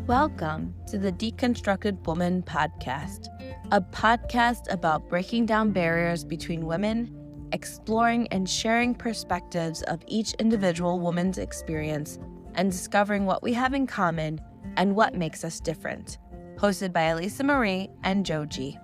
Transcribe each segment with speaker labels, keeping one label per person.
Speaker 1: Welcome to the Deconstructed Woman podcast, a podcast about breaking down barriers between women, exploring and sharing perspectives of each individual woman's experience, and discovering what we have in common and what makes us different. Hosted by Elisa Marie and Joe G.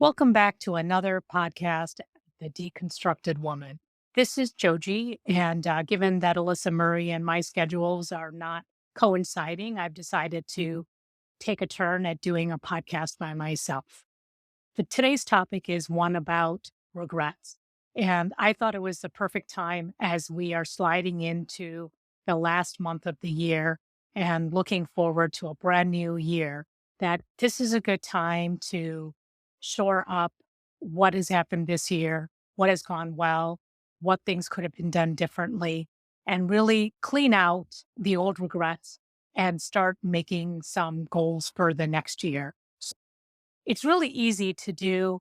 Speaker 2: Welcome back to another podcast, The Deconstructed Woman. This is Joji, and given that Alyssa Murray and my schedules are not coinciding, I've decided to take a turn at doing a podcast by myself. Today's topic is one about regrets, and I thought it was the perfect time as we are sliding into the last month of the year and looking forward to a brand new year, that this is a good time to shore up what has happened this year, what has gone well, what things could have been done differently, and really clean out the old regrets and start making some goals for the next year. It's really easy to do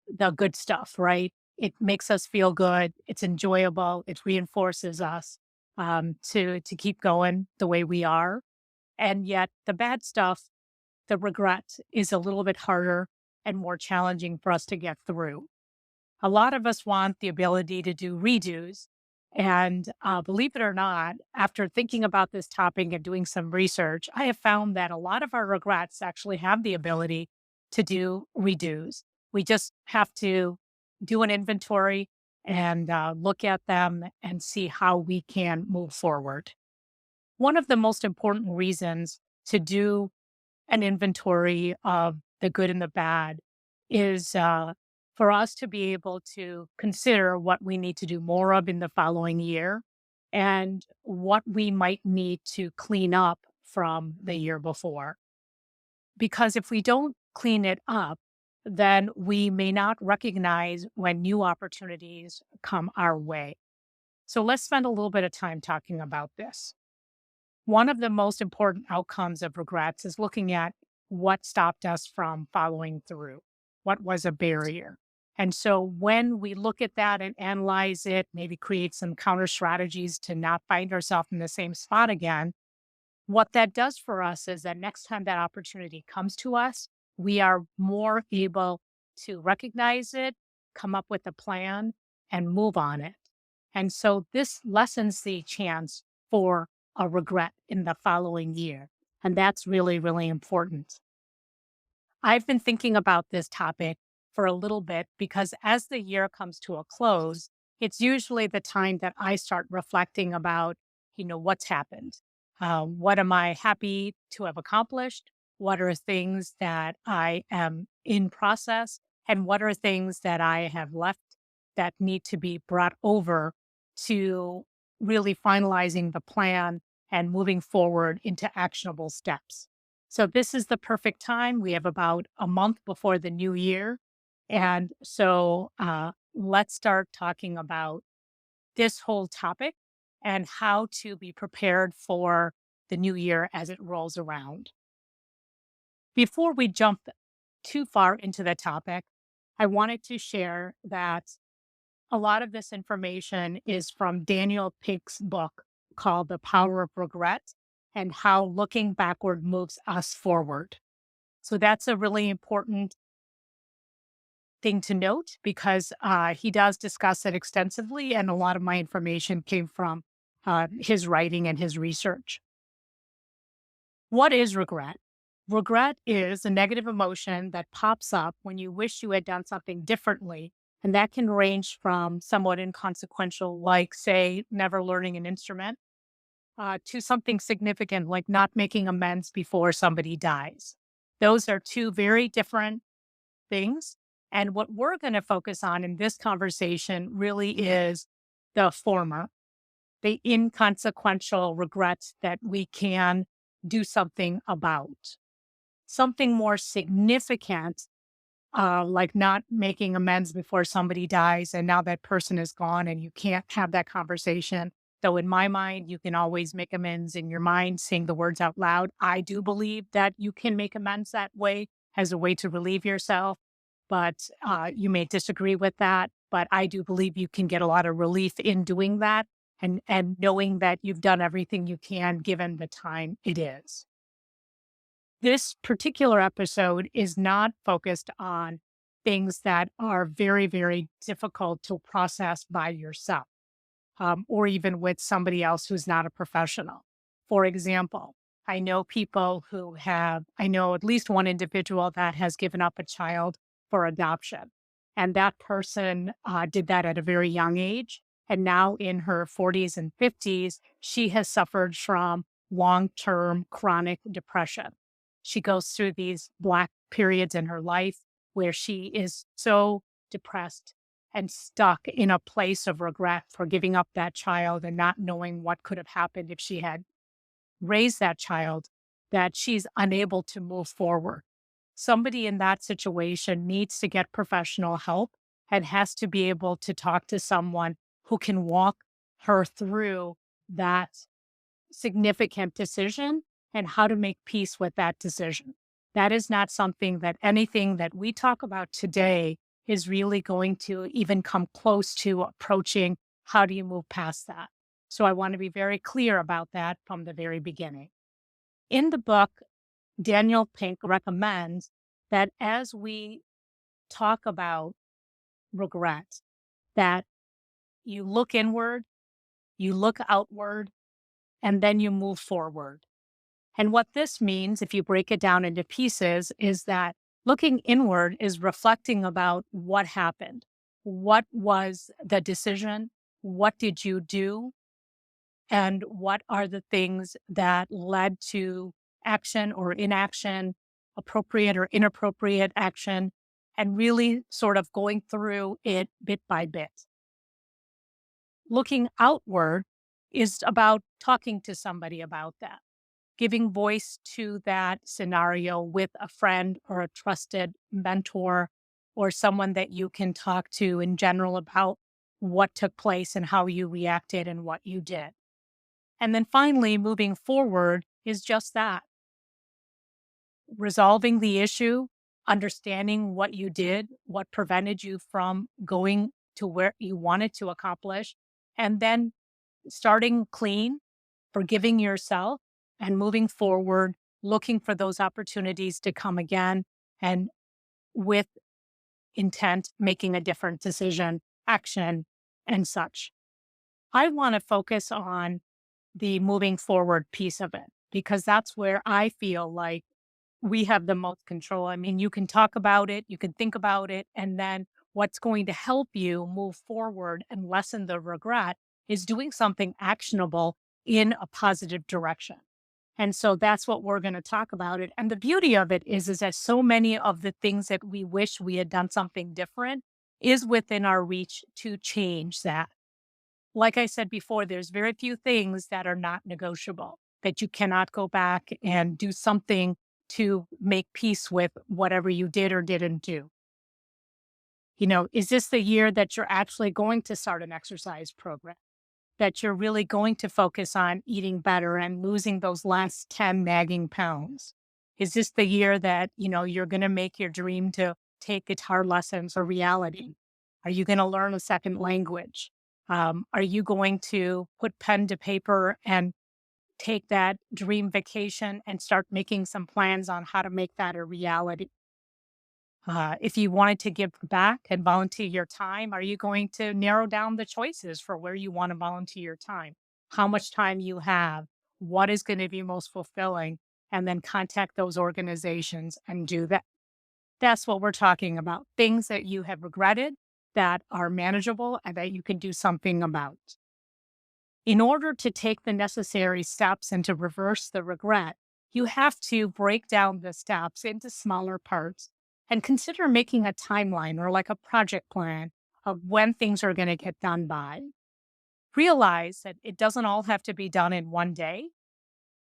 Speaker 2: the good stuff, right? It makes us feel good. It's enjoyable. It reinforces us to keep going the way we are. And yet the bad stuff, the regret, is a little bit harder and more challenging for us to get through. A lot of us want the ability to do redos. And believe it or not, after thinking about this topic and doing some research, I have found that a lot of our regrets actually have the ability to do redos. We just have to do an inventory and look at them and see how we can move forward. One of the most important reasons to do an inventory of the good and the bad is for us to be able to consider what we need to do more of in the following year and what we might need to clean up from the year before. Because if we don't clean it up, then we may not recognize when new opportunities come our way. So let's spend a little bit of time talking about this. One of the most important outcomes of regrets is looking at what stopped us from following through. What was a barrier? And so when we look at that and analyze it, maybe create some counter strategies to not find ourselves in the same spot again, what that does for us is that next time that opportunity comes to us, we are more able to recognize it, come up with a plan, and move on it. And so this lessens the chance for a regret in the following year. And that's really, really important. I've been thinking about this topic for a little bit because as the year comes to a close, it's usually the time that I start reflecting about, what's happened. What am I happy to have accomplished? What are things that I am in process? And what are things that I have left that need to be brought over to really finalizing the plan and moving forward into actionable steps? So this is the perfect time. We have about a month before the new year. And so let's start talking about this whole topic and how to be prepared for the new year as it rolls around. Before we jump too far into the topic, I wanted to share that a lot of this information is from Daniel Pink's book called The Power of Regret and how looking backward moves us forward. So that's a really important thing to note because he does discuss it extensively, and a lot of my information came from his writing and his research. What is regret? Regret is a negative emotion that pops up when you wish you had done something differently, and that can range from somewhat inconsequential, like, say, never learning an instrument, to something significant, like not making amends before somebody dies. Those are two very different things. And what we're going to focus on in this conversation really is the former, the inconsequential regrets that we can do something about. Something more significant, like not making amends before somebody dies and now that person is gone and you can't have that conversation. Though in my mind, you can always make amends in your mind, saying the words out loud. I do believe that you can make amends that way as a way to relieve yourself. But you may disagree with that. But I do believe you can get a lot of relief in doing that and knowing that you've done everything you can given the time it is. This particular episode is not focused on things that are very, very difficult to process by yourself, or even with somebody else who's not a professional. For example, I know at least one individual that has given up a child for adoption. And that person did that at a very young age. And now in her 40s and 50s, she has suffered from long term chronic depression. She goes through these black periods in her life where she is so depressed and stuck in a place of regret for giving up that child and not knowing what could have happened if she had raised that child, that she's unable to move forward. Somebody in that situation needs to get professional help and has to be able to talk to someone who can walk her through that significant decision and how to make peace with that decision. That is not something that anything that we talk about today is really going to even come close to approaching. How do you move past that? So I want to be very clear about that from the very beginning. In the book, Daniel Pink recommends that as we talk about regret, that you look inward, you look outward, and then you move forward. And what this means, if you break it down into pieces, is that looking inward is reflecting about what happened. What was the decision? What did you do? And what are the things that led to action or inaction, appropriate or inappropriate action, and really sort of going through it bit by bit. Looking outward is about talking to somebody about that, giving voice to that scenario with a friend or a trusted mentor or someone that you can talk to in general about what took place and how you reacted and what you did. And then finally, moving forward is just that, resolving the issue, understanding what you did, what prevented you from going to where you wanted to accomplish, and then starting clean, forgiving yourself, and moving forward, looking for those opportunities to come again, and with intent, making a different decision, action, and such. I want to focus on the moving forward piece of it, because that's where I feel like we have the most control. I mean, you can talk about it, you can think about it, and then what's going to help you move forward and lessen the regret is doing something actionable in a positive direction. And so that's what we're going to talk about it. And the beauty of it is that so many of the things that we wish we had done something different is within our reach to change that. Like I said before, there's very few things that are not negotiable, that you cannot go back and do something to make peace with whatever you did or didn't do. You know, is this the year that you're actually going to start an exercise program? That you're really going to focus on eating better and losing those last 10 nagging pounds? Is this the year that, you're going to make your dream to take guitar lessons a reality? Are you going to learn a second language? Are you going to put pen to paper and take that dream vacation and start making some plans on how to make that a reality? If you wanted to give back and volunteer your time, are you going to narrow down the choices for where you want to volunteer your time? How much time you have? What is going to be most fulfilling? And then contact those organizations and do that. That's what we're talking about. Things that you have regretted that are manageable and that you can do something about. In order to take the necessary steps and to reverse the regret, you have to break down the steps into smaller parts and consider making a timeline or like a project plan of when things are going to get done by. Realize that it doesn't all have to be done in one day.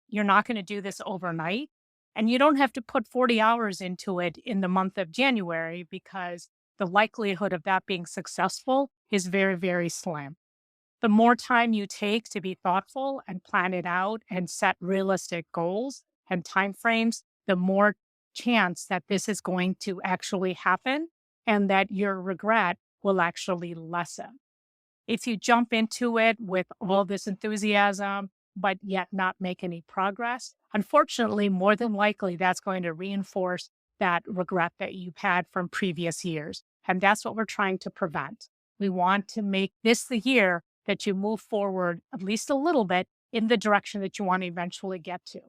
Speaker 2: You're not going to do this overnight. And you don't have to put 40 hours into it in the month of January, because the likelihood of that being successful is very, very slim. The more time you take to be thoughtful and plan it out and set realistic goals and timeframes, the more chance that this is going to actually happen and that your regret will actually lessen. If you jump into it with all this enthusiasm, but yet not make any progress, unfortunately, more than likely, that's going to reinforce that regret that you've had from previous years. And that's what we're trying to prevent. We want to make this the year that you move forward at least a little bit in the direction that you want to eventually get to.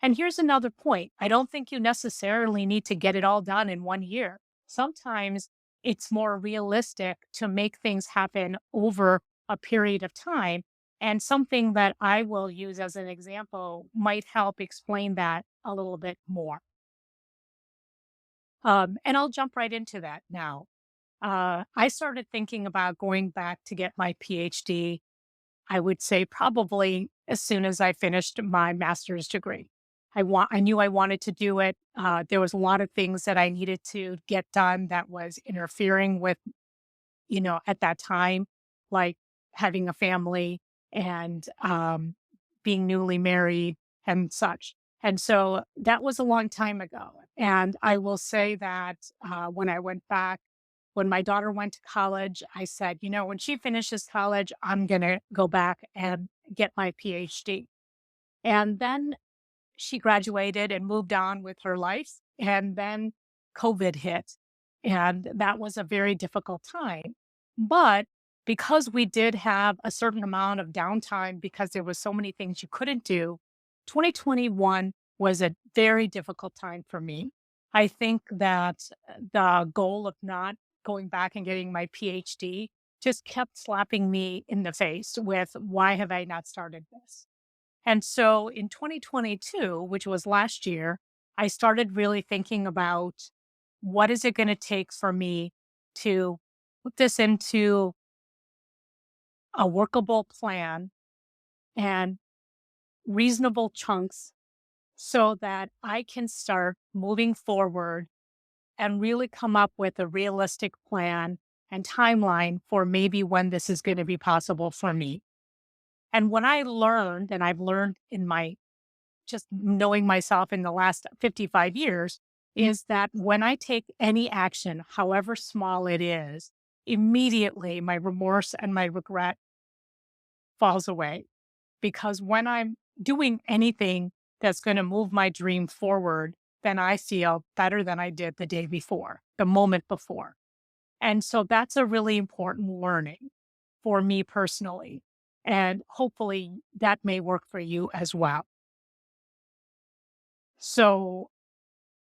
Speaker 2: And here's another point. I don't think you necessarily need to get it all done in 1 year. Sometimes it's more realistic to make things happen over a period of time. And something that I will use as an example might help explain that a little bit more. And I'll jump right into that now. I started thinking about going back to get my PhD, I would say probably as soon as I finished my master's degree. I knew I wanted to do it. There was a lot of things that I needed to get done that was interfering with, at that time, like having a family and being newly married and such. And so that was a long time ago. And I will say that when I went back, when my daughter went to college, I said, when she finishes college, I'm going to go back and get my PhD. And then she graduated and moved on with her life. And then COVID hit. And that was a very difficult time. But because we did have a certain amount of downtime because there was so many things you couldn't do, 2021 was a very difficult time for me. I think that the goal of not going back and getting my PhD just kept slapping me in the face with, why have I not started this? And so in 2022, which was last year, I started really thinking about, what is it going to take for me to put this into a workable plan and reasonable chunks so that I can start moving forward and really come up with a realistic plan and timeline for maybe when this is going to be possible for me. And when I learned, and I've learned in my just knowing myself in the last 55 years, is that when I take any action, however small it is, immediately my remorse and my regret falls away. Because when I'm doing anything that's going to move my dream forward, then I feel better than I did the day before, the moment before. And so that's a really important learning for me personally. And hopefully that may work for you as well. So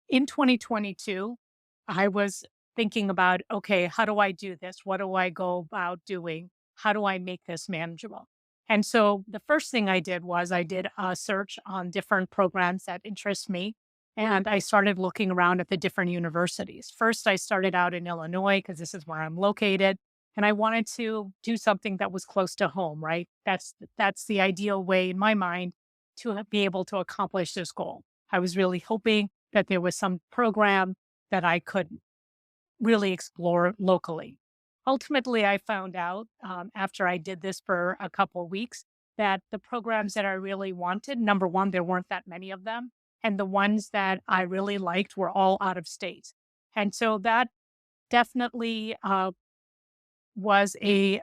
Speaker 2: in 2022, I was thinking about, okay, how do I do this? What do I go about doing? How do I make this manageable? And so the first thing I did was I did a search on different programs that interest me. And I started looking around at the different universities. First, I started out in Illinois because this is where I'm located. And I wanted to do something that was close to home, right? That's the ideal way in my mind to be able to accomplish this goal. I was really hoping that there was some program that I could really explore locally. Ultimately, I found out after I did this for a couple of weeks that the programs that I really wanted, number one, there weren't that many of them. And the ones that I really liked were all out of state. And so that definitely was a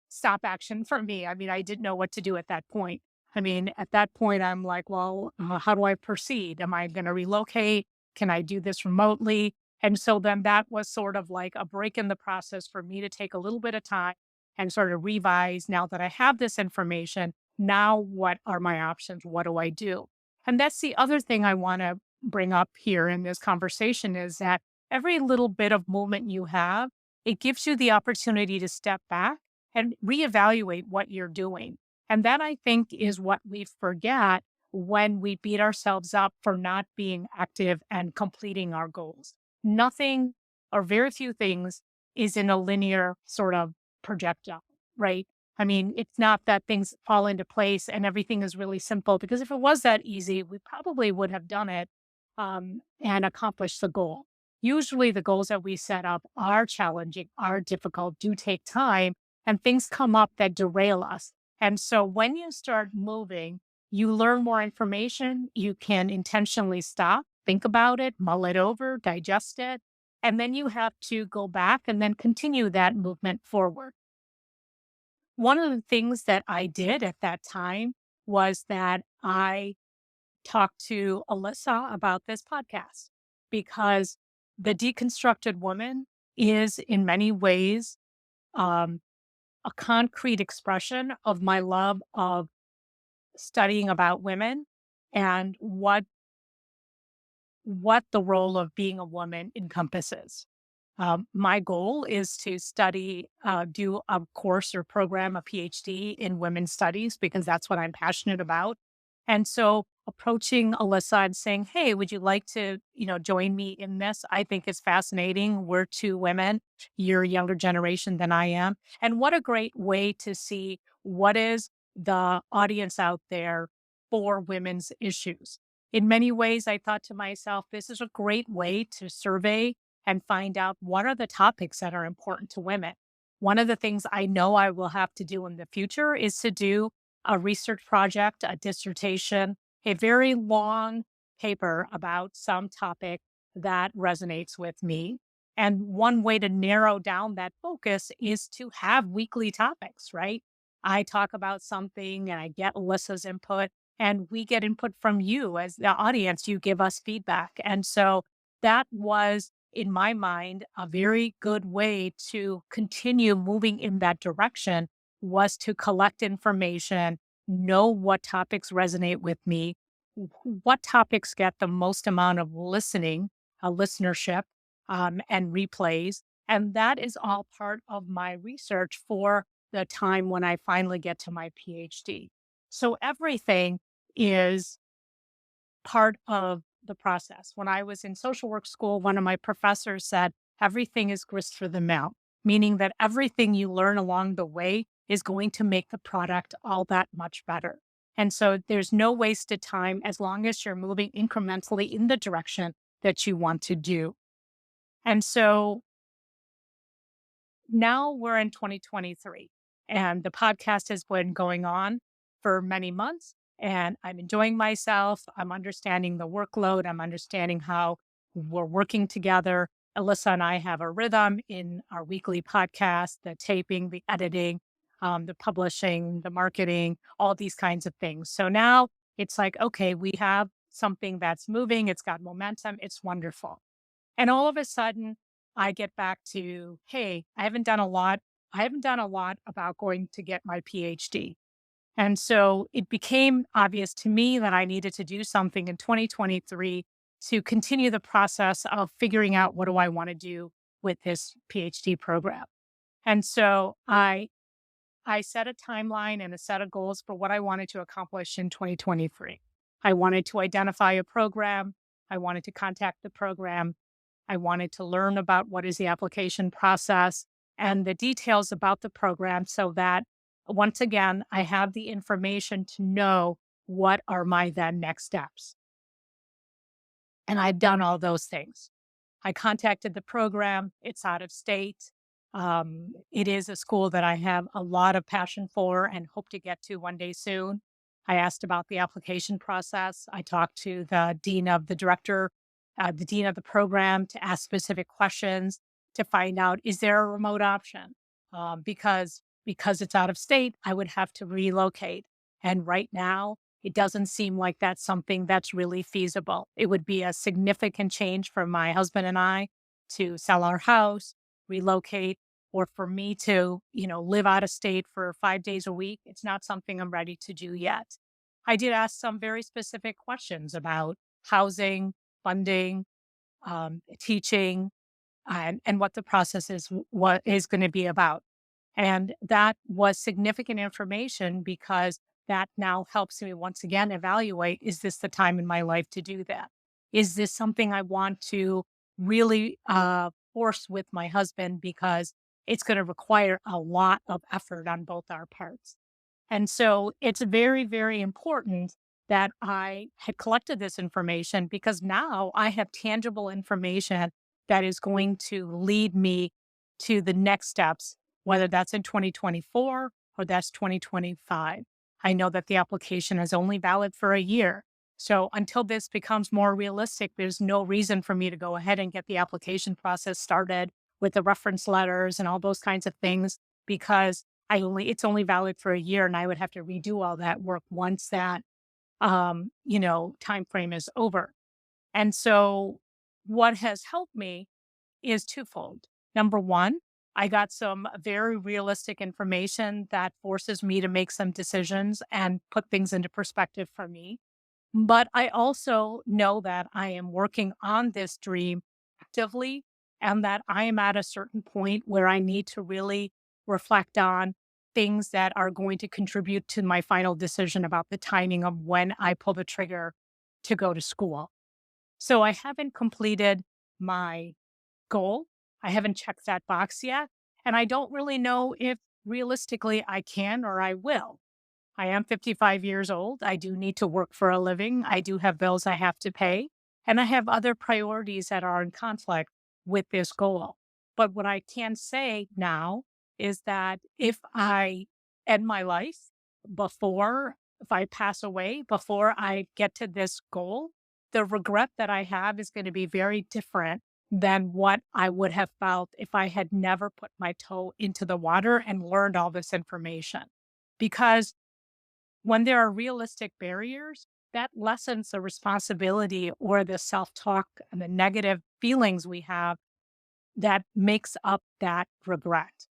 Speaker 2: stop action for me. I mean, I didn't know what to do at that point. I mean, at that point, I'm like, well, how do I proceed? Am I going to relocate? Can I do this remotely? And so then that was sort of like a break in the process for me to take a little bit of time and sort of revise. Now that I have this information, now what are my options? What do I do? And that's the other thing I want to bring up here in this conversation is that every little bit of movement you have, it gives you the opportunity to step back and reevaluate what you're doing. And that I think is what we forget when we beat ourselves up for not being active and completing our goals. Nothing or very few things is in a linear sort of projectile, right? I mean, it's not that things fall into place and everything is really simple, because if it was that easy, we probably would have done it and accomplished the goal. Usually, the goals that we set up are challenging, are difficult, do take time, and things come up that derail us. And so when you start moving, you learn more information. You can intentionally stop, think about it, mull it over, digest it. And then you have to go back and then continue that movement forward. One of the things that I did at that time was that I talked to Alyssa about this podcast because the deconstructed woman is in many ways um, a concrete expression of my love of studying about women and what the role of being a woman encompasses. My goal is to do a course or program, a PhD in women's studies, because that's what I'm passionate about. And so approaching Alyssa and saying, hey, would you like to, join me in this? I think it's fascinating. We're two women. You're a younger generation than I am. And what a great way to see what is the audience out there for women's issues. In many ways, I thought to myself, this is a great way to survey and find out what are the topics that are important to women. One of the things I know I will have to do in the future is to do a research project, a dissertation, a very long paper about some topic that resonates with me. And one way to narrow down that focus is to have weekly topics, right? I talk about something and I get Alyssa's input, and we get input from you as the audience. You give us feedback. And so that was, in my mind, a very good way to continue moving in that direction, was to collect information, know what topics resonate with me, what topics get the most amount of listenership, and replays. And that is all part of my research for the time when I finally get to my PhD. So everything is part of the process. When I was in social work school, one of my professors said, everything is grist for the mill, meaning that everything you learn along the way is going to make the product all that much better. And so there's no wasted time as long as you're moving incrementally in the direction that you want to do. And so now we're in 2023 and the podcast has been going on for many months and I'm enjoying myself. I'm understanding the workload. I'm understanding how we're working together. Alyssa and I have a rhythm in our weekly podcast, the taping, the editing, the publishing, the marketing, all these kinds of things. So now it's like, okay, we have something that's moving. It's got momentum. It's wonderful. And all of a sudden, I get back to, hey, I haven't done a lot. I haven't done a lot about going to get my PhD. And so it became obvious to me that I needed to do something in 2023 to continue the process of figuring out what do I want to do with this PhD program. And so I set a timeline and a set of goals for what I wanted to accomplish in 2023. I wanted to identify a program. I wanted to contact the program. I wanted to learn about what is the application process and the details about the program so that once again, I have the information to know what are my then next steps. And I've done all those things. I contacted the program. It's out of state. It is a school that I have a lot of passion for and hope to get to one day soon. I asked about the application process. I talked to the the dean of the program to ask specific questions to find out, is there a remote option? Because it's out of state, I would have to relocate. And right now, it doesn't seem like that's something that's really feasible. It would be a significant change for my husband and I to sell our house, relocate, or for me to, live out of state for 5 days a week. It's not something I'm ready to do yet. I did ask some very specific questions about housing, funding, teaching, and what the process is, what is going to be about. And that was significant information because that now helps me once again evaluate, is this the time in my life to do that? Is this something I want to really force with my husband because it's going to require a lot of effort on both our parts? And so it's very, very important that I had collected this information because now I have tangible information that is going to lead me to the next steps, whether that's in 2024 or that's 2025. I know that the application is only valid for a year. So until this becomes more realistic, there's no reason for me to go ahead and get the application process started with the reference letters and all those kinds of things because it's only valid for a year, and I would have to redo all that work once that, time frame is over. And so what has helped me is twofold. Number one, I got some very realistic information that forces me to make some decisions and put things into perspective for me. But I also know that I am working on this dream actively and that I am at a certain point where I need to really reflect on things that are going to contribute to my final decision about the timing of when I pull the trigger to go to school. So I haven't completed my goal. I haven't checked that box yet. And I don't really know if realistically I can or I will. I am 55 years old. I do need to work for a living. I do have bills I have to pay. And I have other priorities that are in conflict with this goal. But what I can say now is that if I end my life if I pass away before I get to this goal, the regret that I have is going to be very different than what I would have felt if I had never put my toe into the water and learned all this information. Because when there are realistic barriers, that lessens the responsibility or the self talk and the negative feelings we have that makes up that regret.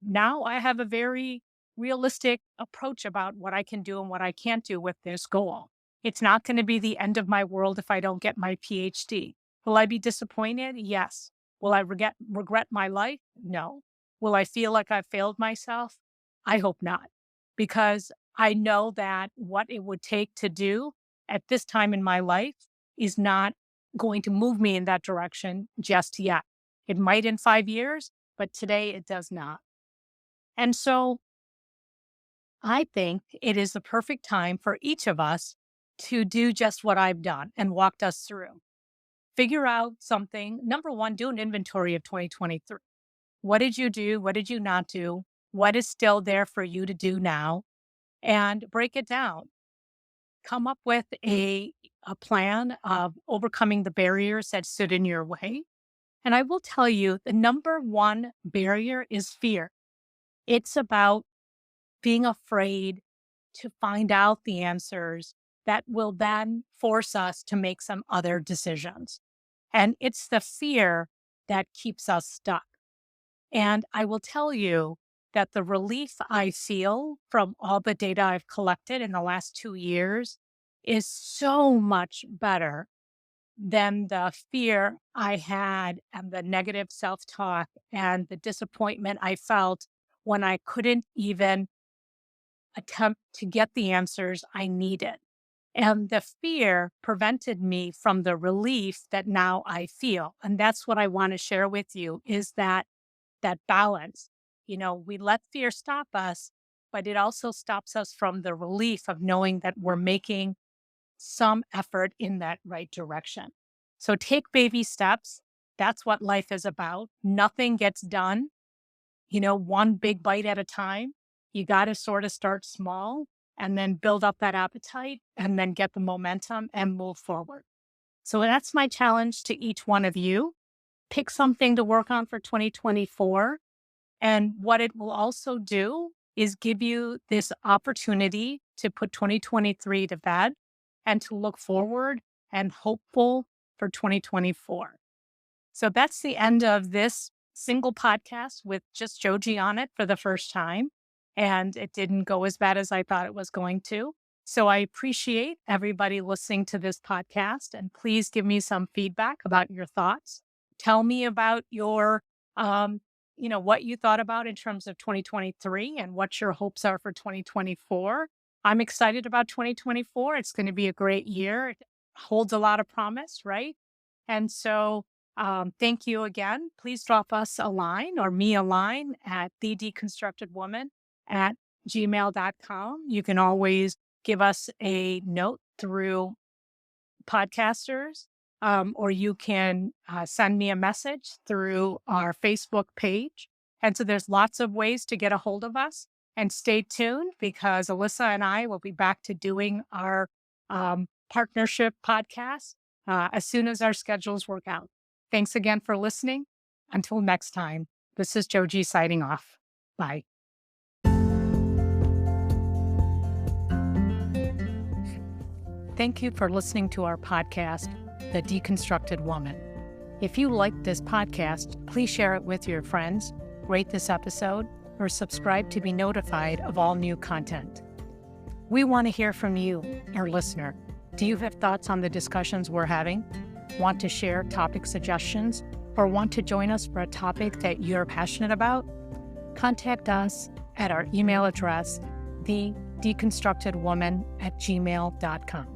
Speaker 2: Now I have a very realistic approach about what I can do and what I can't do with this goal. It's not going to be the end of my world if I don't get my PhD. Will I be disappointed? Yes. Will I regret my life? No. Will I feel like I've failed myself? I hope not, because I know that what it would take to do at this time in my life is not going to move me in that direction just yet. It might in 5 years, but today it does not. And so I think it is the perfect time for each of us to do just what I've done and walked us through. Figure out something. Number one, do an inventory of 2023. What did you do? What did you not do? What is still there for you to do now? And break it down. Come up with a plan of overcoming the barriers that stood in your way. And I will tell you, the number one barrier is fear. It's about being afraid to find out the answers that will then force us to make some other decisions. And it's the fear that keeps us stuck. And I will tell you that the relief I feel from all the data I've collected in the last 2 years is so much better than the fear I had and the negative self talk and the disappointment I felt when I couldn't even attempt to get the answers I needed. And the fear prevented me from the relief that now I feel. And that's what I want to share with you is that balance. We let fear stop us, but it also stops us from the relief of knowing that we're making some effort in that right direction. So take baby steps. That's what life is about. Nothing gets done, one big bite at a time. You got to sort of start small and then build up that appetite and then get the momentum and move forward. So that's my challenge to each one of you. Pick something to work on for 2024. And what it will also do is give you this opportunity to put 2023 to bed and to look forward and hopeful for 2024. So that's the end of this single podcast with just Joji on it for the first time. And it didn't go as bad as I thought it was going to. So I appreciate everybody listening to this podcast. And please give me some feedback about your thoughts. Tell me about what you thought about in terms of 2023 and what your hopes are for 2024. I'm excited about 2024. It's going to be a great year. It holds a lot of promise, right? And so thank you again. Please drop us a line or me a line at thedeconstructedwoman@gmail.com. You can always give us a note through podcasters, or you can send me a message through our Facebook page. And so there's lots of ways to get a hold of us. And stay tuned because Alyssa and I will be back to doing our partnership podcast as soon as our schedules work out. Thanks again for listening. Until next time, this is Joji signing off. Bye. Thank you for listening to our podcast, The Deconstructed Woman. If you like this podcast, please share it with your friends, rate this episode, or subscribe to be notified of all new content. We want to hear from you, our listener. Do you have thoughts on the discussions we're having? Want to share topic suggestions? Or want to join us for a topic that you're passionate about? Contact us at our email address, thedeconstructedwoman@gmail.com.